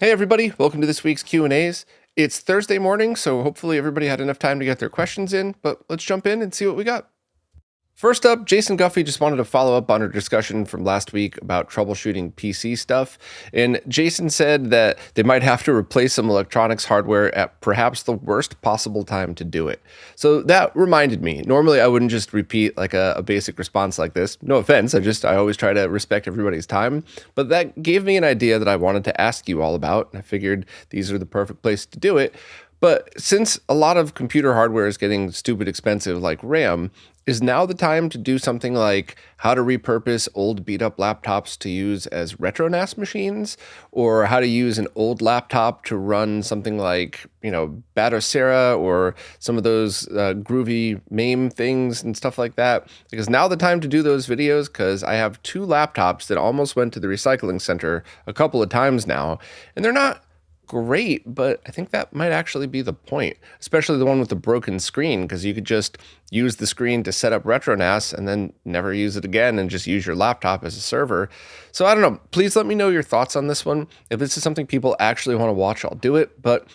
Hey everybody, welcome to this week's Q&As. It's Thursday morning, so hopefully everybody had enough time to get their questions in, but let's jump in and see what we got. First up, Jason Guffey just wanted to follow up on our discussion from last week about troubleshooting PC stuff. And Jason said that they might have to replace some electronics hardware at perhaps the worst possible time to do it. So that reminded me, normally I wouldn't just repeat like a basic response like this. No offense, I always try to respect everybody's time. But that gave me an idea that I wanted to ask you all about. And I figured these are the perfect place to do it. But since a lot of computer hardware is getting stupid expensive like RAM, is now the time to do something like how to repurpose old beat up laptops to use as RetroNAS machines, or how to use an old laptop to run something like, Batocera or some of those groovy MAME things and stuff like that? Because now the time to do those videos, because I have two laptops that almost went to the recycling center a couple of times now, and they're not great, but I think that might actually be the point, especially the one with the broken screen, because you could just use the screen to set up RetroNAS and then never use it again and just use your laptop as a server. So I don't know, please let me know your thoughts on this one. If this is something people actually want to watch, I'll do it, but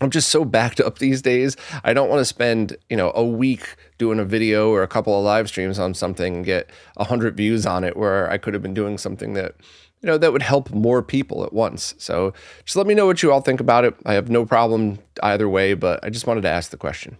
I'm just so backed up these days. I don't want to spend, a week doing a video or a couple of live streams on something and get 100 views on it where I could have been doing something that that would help more people at once. So just let me know what you all think about it. I have no problem either way, but I just wanted to ask the question.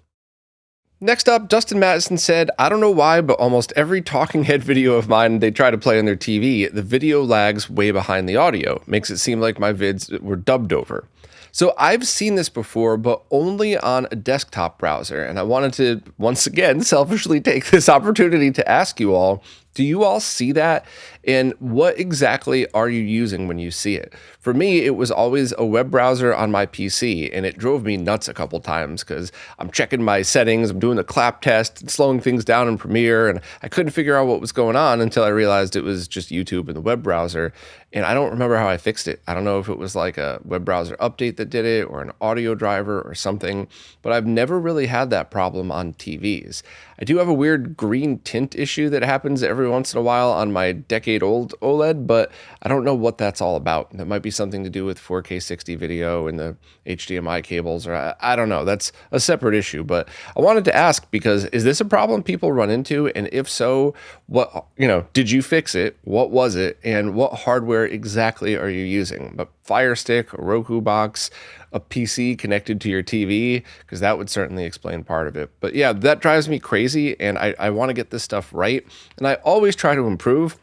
Next up, Dustin Madison said, I don't know why, but almost every talking head video of mine they try to play on their TV, the video lags way behind the audio. Makes it seem like my vids were dubbed over. So I've seen this before, but only on a desktop browser. And I wanted to, once again, selfishly take this opportunity to ask you all, do you all see that? And what exactly are you using when you see it? For me, it was always a web browser on my PC, and it drove me nuts a couple times because I'm checking my settings, I'm doing the clap test, slowing things down in Premiere, and I couldn't figure out what was going on until I realized it was just YouTube and the web browser. And I don't remember how I fixed it. I don't know if it was like a web browser update that did it or an audio driver or something, but I've never really had that problem on TVs. I do have a weird green tint issue that happens every once in a while on my decade-old OLED, but I don't know what that's all about. That might be something to do with 4K 60 video and the HDMI cables, or I don't know. That's a separate issue, but I wanted to ask because is this a problem people run into? And if so, what, did you fix it? What was it? And what hardware exactly are you using? A Fire Stick, a Roku box, a PC connected to your TV, because that would certainly explain part of it. But yeah, that drives me crazy, and I want to get this stuff right, and I always try to improve.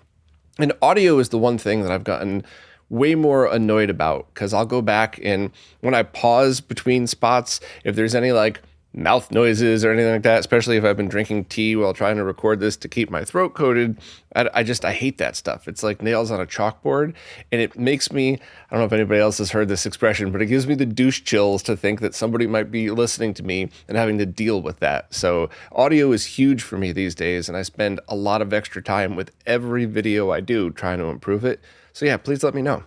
And audio is the one thing that I've gotten way more annoyed about, because I'll go back and when I pause between spots, if there's any like mouth noises or anything like that, especially if I've been drinking tea while trying to record this to keep my throat coated, I hate that stuff. It's like nails on a chalkboard, and it makes me, I don't know if anybody else has heard this expression, but it gives me the douche chills to think that somebody might be listening to me and having to deal with that. So audio is huge for me these days, and I spend a lot of extra time with every video I do trying to improve it. So yeah, please let me know.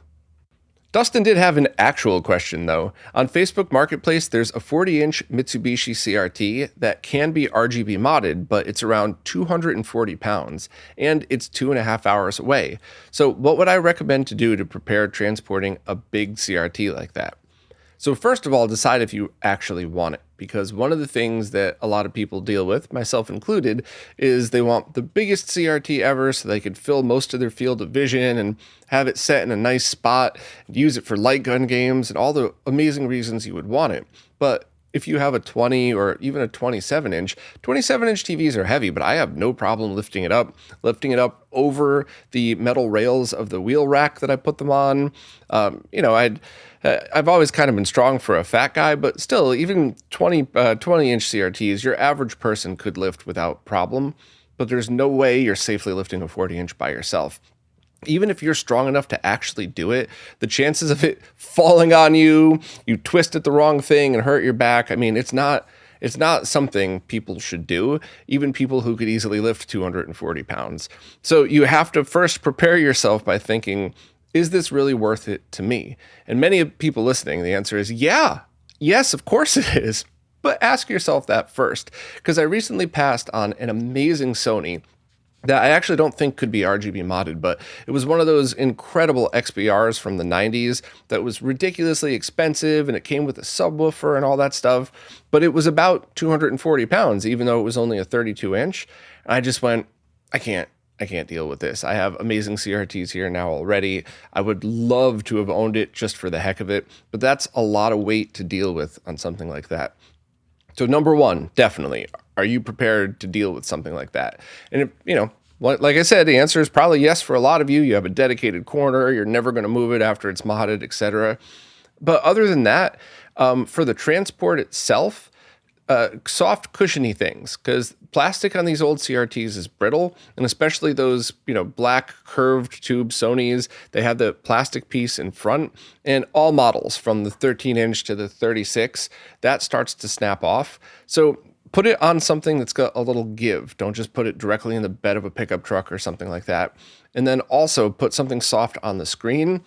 Dustin did have an actual question, though. On Facebook Marketplace, there's a 40-inch Mitsubishi CRT that can be RGB modded, but it's around 240 pounds, and it's 2.5 hours away. So what would I recommend to do to prepare transporting a big CRT like that? So first of all, decide if you actually want it, because one of the things that a lot of people deal with, myself included, is they want the biggest CRT ever so they could fill most of their field of vision and have it set in a nice spot, and use it for light gun games and all the amazing reasons you would want it. But if you have a 20 or even a 27-inch TVs are heavy, but I have no problem lifting it up over the metal rails of the wheel rack that I put them on. I've always kind of been strong for a fat guy, but still, even 20-inch CRTs, your average person could lift without problem, but there's no way you're safely lifting a 40-inch by yourself. Even if you're strong enough to actually do it, the chances of it falling on you, you twist at the wrong thing and hurt your back, it's not something people should do, even people who could easily lift 240 pounds. So you have to first prepare yourself by thinking, is this really worth it to me? And many people listening, the answer is yes, of course it is. But ask yourself that first, because I recently passed on an amazing Sony that I actually don't think could be RGB modded, but it was one of those incredible XBRs from the 90s that was ridiculously expensive, and it came with a subwoofer and all that stuff, but it was about 240 pounds, even though it was only a 32 inch. And I just went, I can't deal with this. I have amazing CRTs here now already. I would love to have owned it just for the heck of it, but that's a lot of weight to deal with on something like that. So number one, definitely, are you prepared to deal with something like that? And like I said, the answer is probably yes for a lot of you. You have a dedicated corner, you're never going to move it after it's modded, etc. But other than that, for the transport itself, soft cushiony things, because plastic on these old CRTs is brittle, and especially those black curved tube Sonys, they have the plastic piece in front, and all models from the 13 inch to the 36, that starts to snap off. So put it on something that's got a little give. Don't just put it directly in the bed of a pickup truck or something like that. And then also put something soft on the screen.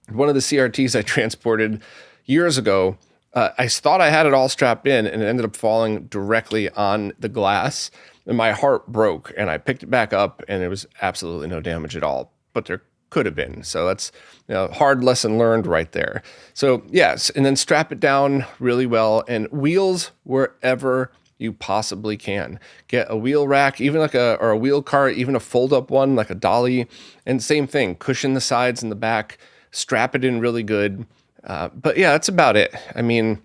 One of the CRTs I transported years ago, I thought I had it all strapped in, and it ended up falling directly on the glass, and my heart broke, and I picked it back up, and there was absolutely no damage at all, but there could have been. So that's hard lesson learned right there. So yes, and then strap it down really well, and wheels wherever you possibly can. Get a wheel rack, even like a wheel cart, even a fold-up one like a dolly, and same thing, cushion the sides and the back, strap it in really good. But yeah, that's about it. I mean,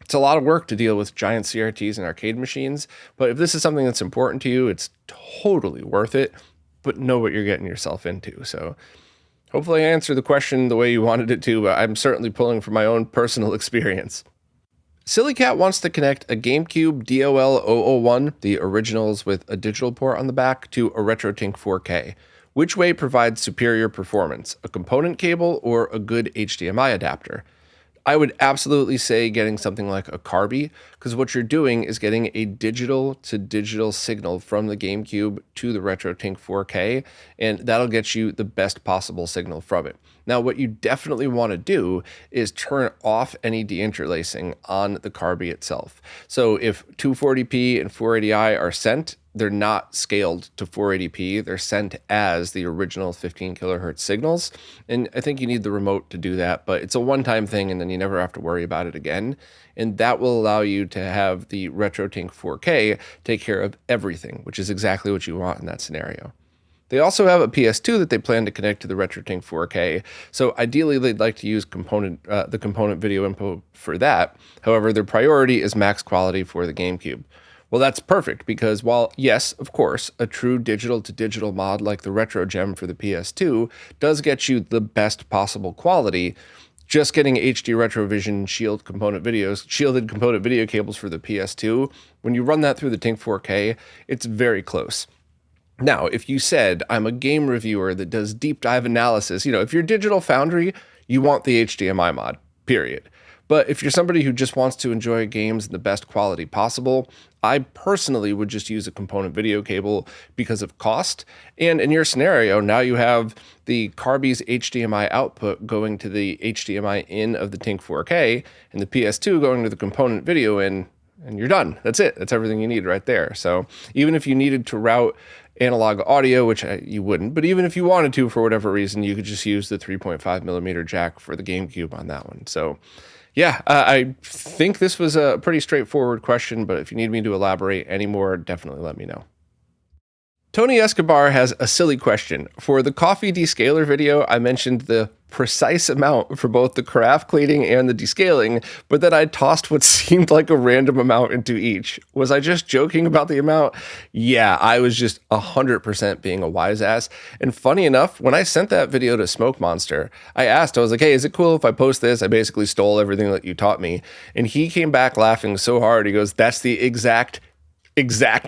it's a lot of work to deal with giant CRTs and arcade machines, but if this is something that's important to you, it's totally worth it, but know what you're getting yourself into. So hopefully I answered the question the way you wanted it to, but I'm certainly pulling from my own personal experience. Sillycat wants to connect a GameCube DOL-001, the originals with a digital port on the back, to a RetroTink 4K. Which way provides superior performance, a component cable or a good HDMI adapter? I would absolutely say getting something like a Carby, because what you're doing is getting a digital to digital signal from the GameCube to the RetroTink 4K, and that'll get you the best possible signal from it. Now, what you definitely want to do is turn off any deinterlacing on the Carby itself. So if 240p and 480i are sent, they're not scaled to 480p. They're sent as the original 15 kilohertz signals. And I think you need the remote to do that, but it's a one-time thing, and then you never have to worry about it again. And that will allow you to have the RetroTink 4K take care of everything, which is exactly what you want in that scenario. They also have a PS2 that they plan to connect to the RetroTink 4K, so ideally they'd like to use the component video input for that. However, their priority is max quality for the GameCube. Well, that's perfect, because while, yes, of course, a true digital-to-digital mod like the RetroGem for the PS2 does get you the best possible quality, just getting HD Retrovision shielded component video cables for the PS2, when you run that through the Tink 4K, it's very close. Now, if you said, I'm a game reviewer that does deep dive analysis, if you're Digital Foundry, you want the HDMI mod, period. But if you're somebody who just wants to enjoy games in the best quality possible, I personally would just use a component video cable because of cost. And in your scenario, now you have the Carby's HDMI output going to the HDMI in of the Tink 4K, and the PS2 going to the component video in, and you're done. That's it. That's everything you need right there. So even if you needed to route analog audio, which you wouldn't, but even if you wanted to for whatever reason, you could just use the 3.5 millimeter jack for the GameCube on that one. So yeah, I think this was a pretty straightforward question, but if you need me to elaborate any more, definitely let me know. Tony Escobar has a silly question. For the coffee descaler video, I mentioned the precise amount for both the carafe cleaning and the descaling, but then I tossed what seemed like a random amount into each. Was I just joking about the amount? Yeah, I was just 100% being a wise ass. And funny enough, when I sent that video to Smoke Monster, I was like, hey, is it cool if I post this? I basically stole everything that you taught me. And he came back laughing so hard. He goes, that's the exact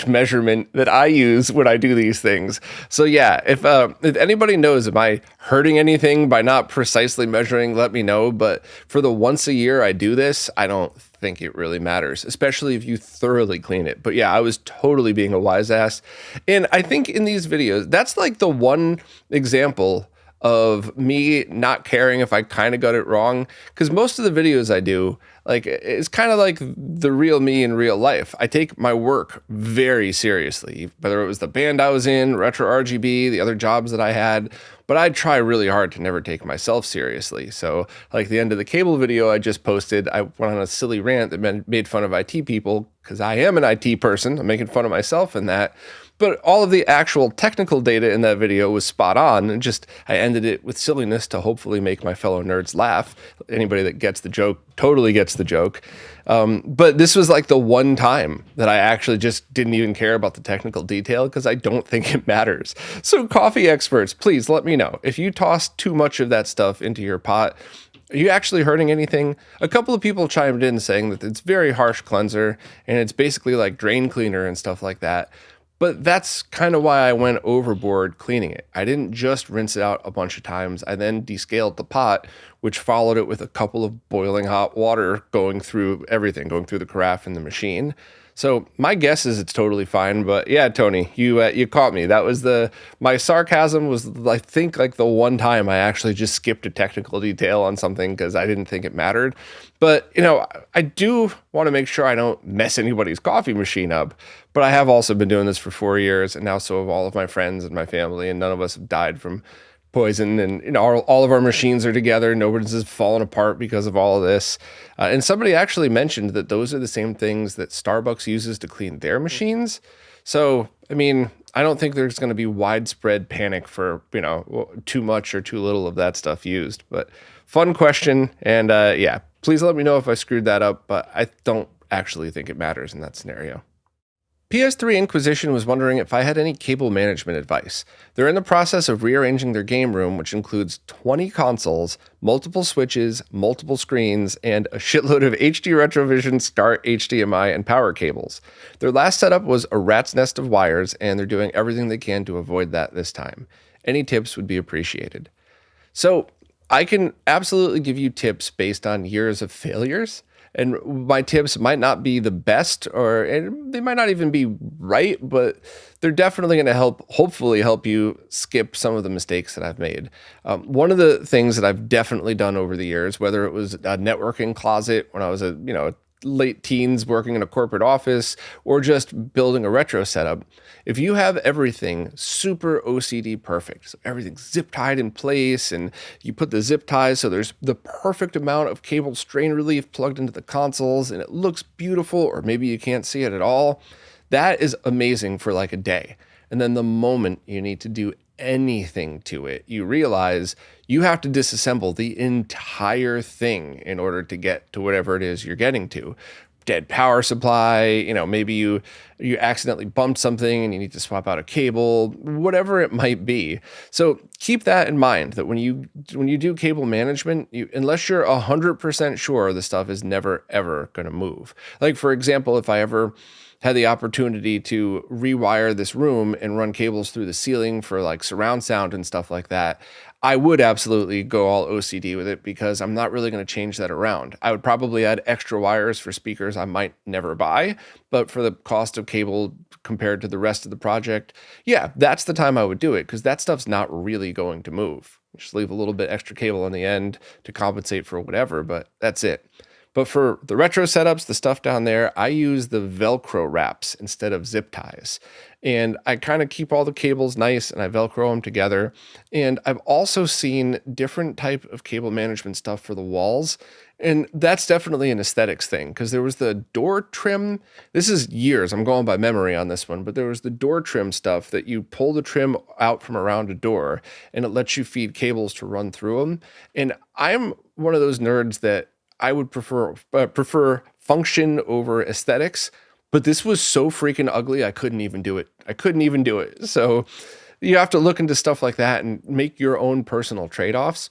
measurement that I use when I do these things. So yeah, if anybody knows, am I hurting anything by not precisely measuring, let me know. But for the once a year I do this, I don't think it really matters, especially if you thoroughly clean it. But yeah, I was totally being a wise ass. And I think in these videos, that's like the one example of me not caring if I kind of got it wrong. Because most of the videos I do, like, it's kind of like the real me in real life. I take my work very seriously, whether it was the band I was in, RetroRGB, the other jobs that I had, but I try really hard to never take myself seriously. So like the end of the cable video I just posted, I went on a silly rant that made fun of IT people, because I am an IT person. I'm making fun of myself in that. But all of the actual technical data in that video was spot on, and just I ended it with silliness to hopefully make my fellow nerds laugh. Anybody that gets the joke totally gets the joke. But this was like the one time that I actually just didn't even care about the technical detail, because I don't think it matters. So coffee experts, please let me know. If you toss too much of that stuff into your pot, are you actually hurting anything? A couple of people chimed in saying that it's very harsh cleanser and it's basically like drain cleaner and stuff like that. But that's kind of why I went overboard cleaning it. I didn't just rinse it out a bunch of times. I then descaled the pot, which followed it with a couple of boiling hot water going through everything, going through the carafe and the machine. So my guess is it's totally fine. But yeah, Tony, you caught me. That was my sarcasm was, I think, like the one time I actually just skipped a technical detail on something because I didn't think it mattered. But, I do want to make sure I don't mess anybody's coffee machine up. But I have also been doing this for 4 years, and now so have all of my friends and my family, and none of us have died from poison. And all of our machines are together. Nobody's just fallen apart because of all of this. And somebody actually mentioned that those are the same things that Starbucks uses to clean their machines. So, I mean, I don't think there's going to be widespread panic for, too much or too little of that stuff used. But fun question. And yeah, please let me know if I screwed that up. But I don't actually think it matters in that scenario. PS3 Inquisition was wondering if I had any cable management advice. They're in the process of rearranging their game room, which includes 20 consoles, multiple switches, multiple screens, and a shitload of HD Retrovision, SCART, HDMI, and power cables. Their last setup was a rat's nest of wires, and they're doing everything they can to avoid that this time. Any tips would be appreciated. So, I can absolutely give you tips based on years of failures. And my tips might not be the best, and they might not even be right, but they're definitely going to hopefully help you skip some of the mistakes that I've made. One of the things that I've definitely done over the years, whether it was a networking closet when I was late teens working in a corporate office, or just building a retro setup, if you have everything super OCD perfect, so everything's zip tied in place, and you put the zip ties so there's the perfect amount of cable strain relief plugged into the consoles, and it looks beautiful, or maybe you can't see it at all, that is amazing for like a day. And then the moment you need to do anything to it, you realize you have to disassemble the entire thing in order to get to whatever it is you're getting to. Dead power supply, maybe you accidentally bumped something and you need to swap out a cable, whatever it might be. So keep that in mind, that when you do cable management, unless you're 100% sure the stuff is never ever going to move. Like, for example, if I ever had the opportunity to rewire this room and run cables through the ceiling for like surround sound and stuff like that, I would absolutely go all OCD with it, because I'm not really going to change that around. I would probably add extra wires for speakers I might never buy, but for the cost of cable compared to the rest of the project, yeah, that's the time I would do it, because that stuff's not really going to move. Just leave a little bit extra cable on the end to compensate for whatever, but that's it. But for the retro setups, the stuff down there, I use the Velcro wraps instead of zip ties. And I kind of keep all the cables nice and I Velcro them together. And I've also seen different type of cable management stuff for the walls. And that's definitely an aesthetics thing, because there was the door trim. This is years, I'm going by memory on this one, but there was the door trim stuff that you pull the trim out from around a door and it lets you feed cables to run through them. And I'm one of those nerds that I would prefer function over aesthetics, but this was so freaking ugly, I couldn't even do it. So you have to look into stuff like that and make your own personal trade-offs.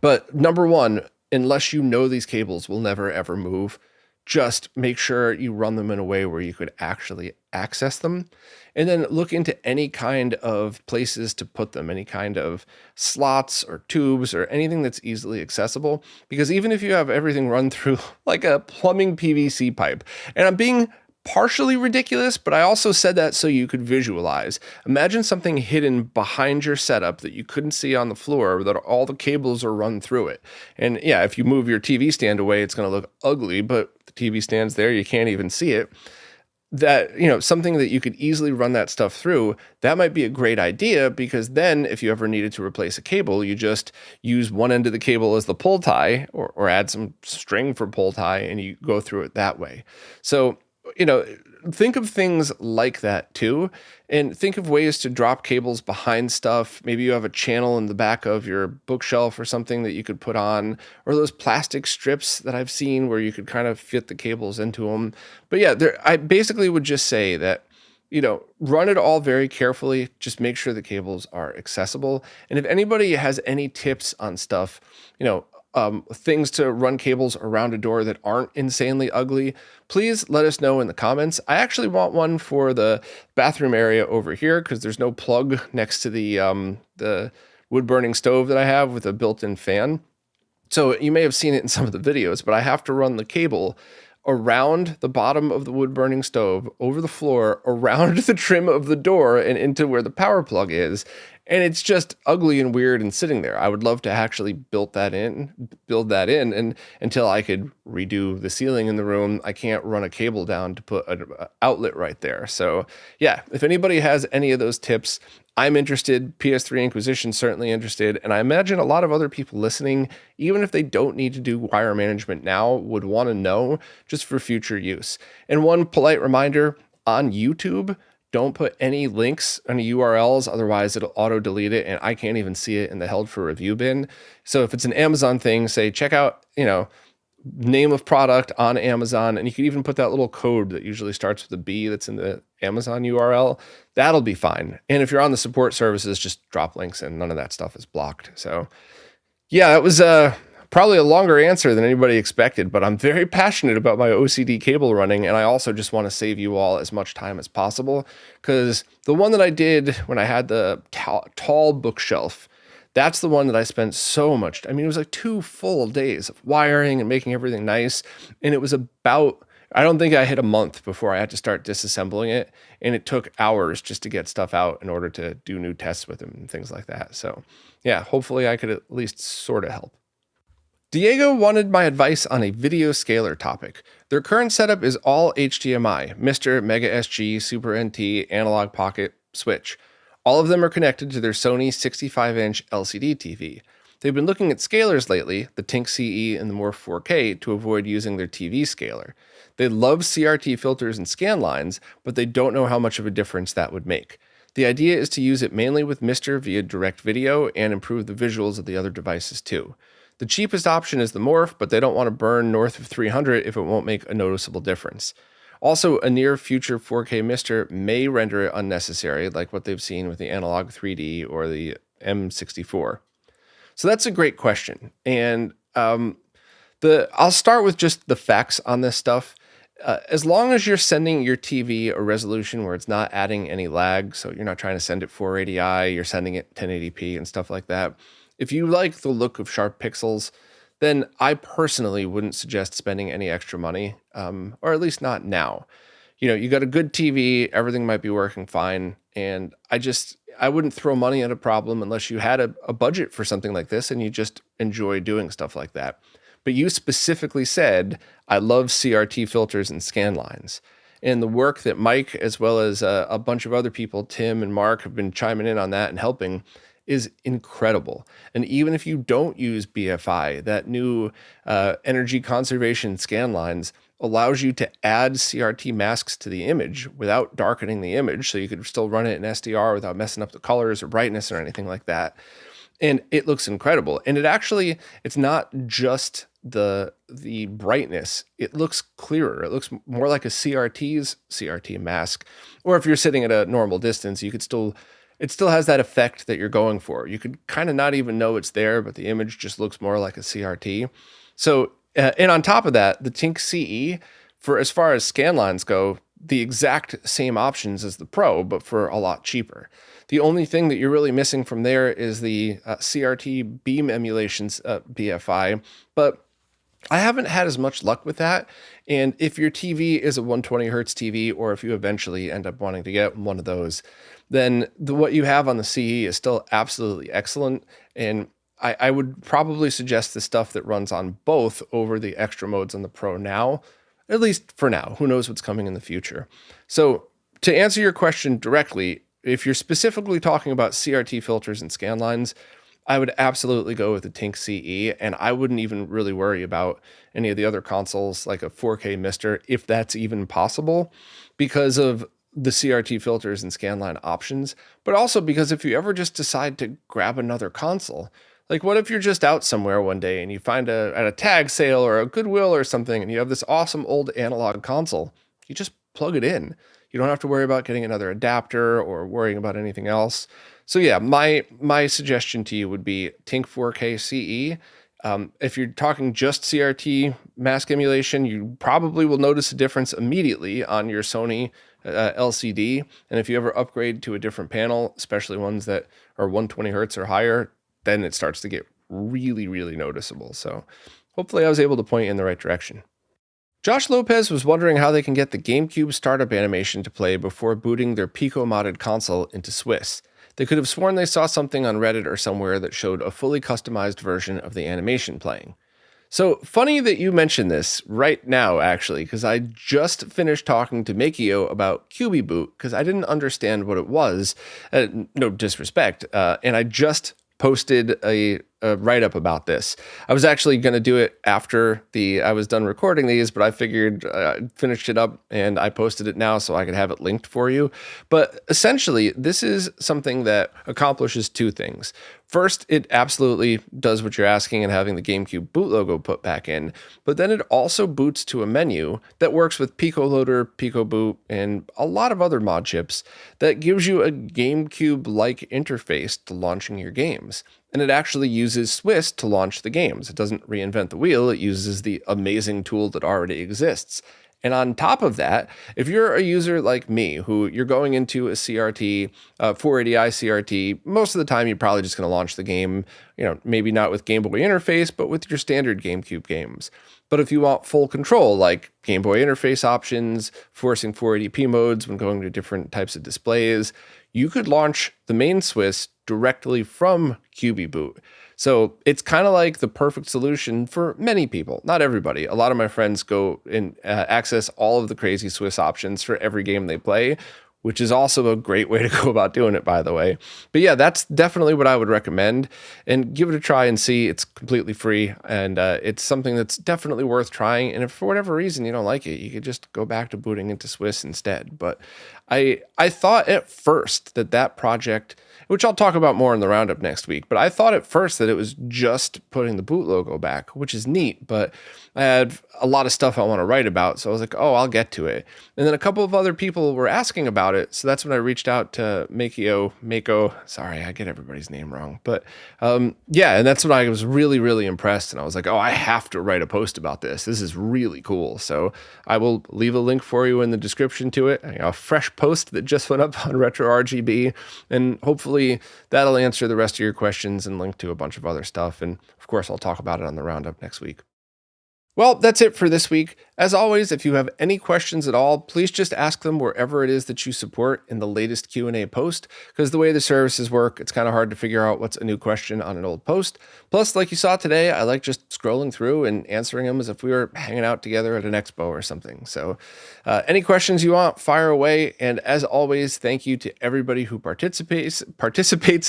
But number one, unless you know these cables will never ever move, just make sure you run them in a way where you could actually access them. And then look into any kind of places to put them, any kind of slots or tubes or anything that's easily accessible. Because even if you have everything run through like a plumbing PVC pipe, and I'm being partially ridiculous, but I also said that so you could visualize. Imagine something hidden behind your setup that you couldn't see on the floor, that all the cables are run through it. And yeah, if you move your TV stand away, it's going to look ugly, but the TV stand's there, you can't even see it. That, something that you could easily run that stuff through, that might be a great idea, because then if you ever needed to replace a cable, you just use one end of the cable as the pull tie, or add some string for pull tie, and you go through it that way. So, think of things like that too, and think of ways to drop cables behind stuff. Maybe you have a channel in the back of your bookshelf or something that you could put on, or those plastic strips that I've seen where you could kind of fit the cables into them. But yeah, I basically would just say that, run it all very carefully. Just make sure the cables are accessible. And if anybody has any tips on stuff, things to run cables around a door that aren't insanely ugly, please let us know in the comments. I actually want one for the bathroom area over here, because there's no plug next to the wood burning stove that I have with a built-in fan. So you may have seen it in some of the videos, but I have to run the cable around the bottom of the wood burning stove, over the floor, around the trim of the door, and into where the power plug is. And it's just ugly and weird and sitting there. I would love to actually build that in, and until I could redo the ceiling in the room, I can't run a cable down to put an outlet right there. So yeah, if anybody has any of those tips, I'm interested. PS3 Inquisition certainly interested, and I imagine a lot of other people listening, even if they don't need to do wire management now, would want to know, just for future use. And one polite reminder, on YouTube, don't put any links, any URLs, otherwise it'll auto delete it and I can't even see it in the held for review bin. So if it's an Amazon thing, say check out, name of product on Amazon, and you can even put that little code that usually starts with a B that's in the Amazon URL. That'll be fine. And if you're on the support services, just drop links and none of that stuff is blocked. So yeah, that was probably a longer answer than anybody expected, but I'm very passionate about my OCD cable running, and I also just want to save you all as much time as possible, because the one that I did when I had the tall bookshelf, that's the one that I spent so much. I mean, it was like 2 full days of wiring and making everything nice, and it was about, I don't think I hit a month before I had to start disassembling it, and it took hours just to get stuff out in order to do new tests with them and things like that. So yeah, hopefully I could at least sort of help. Diego wanted my advice on a video scaler topic. Their current setup is all HDMI, Mr. Mega SG, Super NT, Analog Pocket, Switch. All of them are connected to their Sony 65-inch LCD TV. They've been looking at scalers lately, the Tink CE and the Morph 4K, to avoid using their TV scaler. They love CRT filters and scan lines, but they don't know how much of a difference that would make. The idea is to use it mainly with Mr. via direct video and improve the visuals of the other devices too. The cheapest option is the Morph, but they don't want to burn north of $300 if it won't make a noticeable difference. Also, a near future 4K Mr. may render it unnecessary, like what they've seen with the Analog 3D or the M64. So that's a great question. And I'll start with just the facts on this stuff. As long as you're sending your TV a resolution where it's not adding any lag, so you're not trying to send it 480i, you're sending it 1080p and stuff like that. If you like the look of sharp pixels, then I personally wouldn't suggest spending any extra money, or at least not now. You got a good TV, everything might be working fine, and I wouldn't throw money at a problem unless you had a budget for something like this and you just enjoy doing stuff like that. But you specifically said, I love CRT filters and scan lines. And the work that Mike, as well as a bunch of other people, Tim and Mark, have been chiming in on that and helping, is incredible. And even if you don't use BFI, that new energy conservation scan lines allows you to add CRT masks to the image without darkening the image, so you could still run it in SDR without messing up the colors or brightness or anything like that. And it looks incredible. And it's not just the brightness. It looks clearer. It looks more like a CRT's CRT mask. Or if you're sitting at a normal distance, it still has that effect that you're going for. You could kind of not even know it's there, but the image just looks more like a CRT. So, and on top of that, the Tink CE, for as far as scan lines go, the exact same options as the Pro, but for a lot cheaper. The only thing that you're really missing from there is the CRT beam emulations BFI, but I haven't had as much luck with that. And if your TV is a 120 hertz TV, or if you eventually end up wanting to get one of those, then what you have on the CE is still absolutely excellent. And I would probably suggest the stuff that runs on both over the extra modes on the Pro now, at least for now. Who knows what's coming in the future? So to answer your question directly, if you're specifically talking about CRT filters and scan lines, I would absolutely go with the Tink CE, and I wouldn't even really worry about any of the other consoles like a 4K Mister, if that's even possible, because of the CRT filters and scanline options, but also because if you ever just decide to grab another console, like what if you're just out somewhere one day and you find at a tag sale or a Goodwill or something, and you have this awesome old analog console, you just plug it in. You don't have to worry about getting another adapter or worrying about anything else. So yeah, my suggestion to you would be Tink 4K CE. If you're talking just CRT mask emulation, you probably will notice a difference immediately on your Sony LCD. And if you ever upgrade to a different panel, especially ones that are 120 hertz or higher, then it starts to get really, really noticeable. So hopefully I was able to point you in the right direction. Josh Lopez was wondering how they can get the GameCube startup animation to play before booting their Pico modded console into Swiss. They could have sworn they saw something on Reddit or somewhere that showed a fully customized version of the animation playing. So funny that you mentioned this right now, actually, because I just finished talking to Makio about Cubiboot because I didn't understand what it was. No disrespect. And I just posted a write-up about this. I was actually going to do it after I was done recording these, but I figured finished it up and I posted it now so I could have it linked for you. But essentially, this is something that accomplishes two things. First, it absolutely does what you're asking and having the GameCube boot logo put back in, but then it also boots to a menu that works with Pico Loader, Pico Boot, and a lot of other mod chips that gives you a GameCube-like interface to launching your games. And it actually uses Swiss to launch the games. It doesn't reinvent the wheel, it uses the amazing tool that already exists. And on top of that, if you're a user like me, who you're going into a CRT, 480i CRT, most of the time you're probably just going to launch the game, maybe not with Game Boy interface, but with your standard GameCube games. But if you want full control, like Game Boy interface options, forcing 480p modes when going to different types of displays, you could launch the main Swiss directly from Cubiboot. So it's kind of like the perfect solution for many people, not everybody. A lot of my friends go and access all of the crazy Swiss options for every game they play, which is also a great way to go about doing it, by the way. But yeah, that's definitely what I would recommend. And give it a try and see. It's completely free, and it's something that's definitely worth trying. And if for whatever reason you don't like it, you could just go back to booting into Swiss instead. But I thought at first that project, which I'll talk about more in the roundup next week, but I thought at first that it was just putting the boot logo back, which is neat, but I had a lot of stuff I want to write about, so I was like, oh, I'll get to it. And then a couple of other people were asking about it, so that's when I reached out to Mako, sorry, I get everybody's name wrong, but yeah, and that's when I was really, really impressed, and I was like, oh, I have to write a post about this. This is really cool. So I will leave a link for you in the description to it, a fresh post that just went up on RetroRGB, and hopefully that'll answer the rest of your questions and link to a bunch of other stuff. And of course, I'll talk about it on the roundup next week. Well, that's it for this week. As always, if you have any questions at all, please just ask them wherever it is that you support in the latest Q&A post, because the way the services work, it's kind of hard to figure out what's a new question on an old post. Plus, like you saw today, I like just scrolling through and answering them as if we were hanging out together at an expo or something. So any questions you want, fire away. And as always, thank you to everybody who participates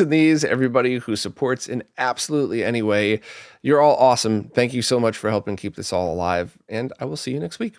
in these, everybody who supports in absolutely any way. You're all awesome. Thank you so much for helping keep this all alive, and I will see you next week.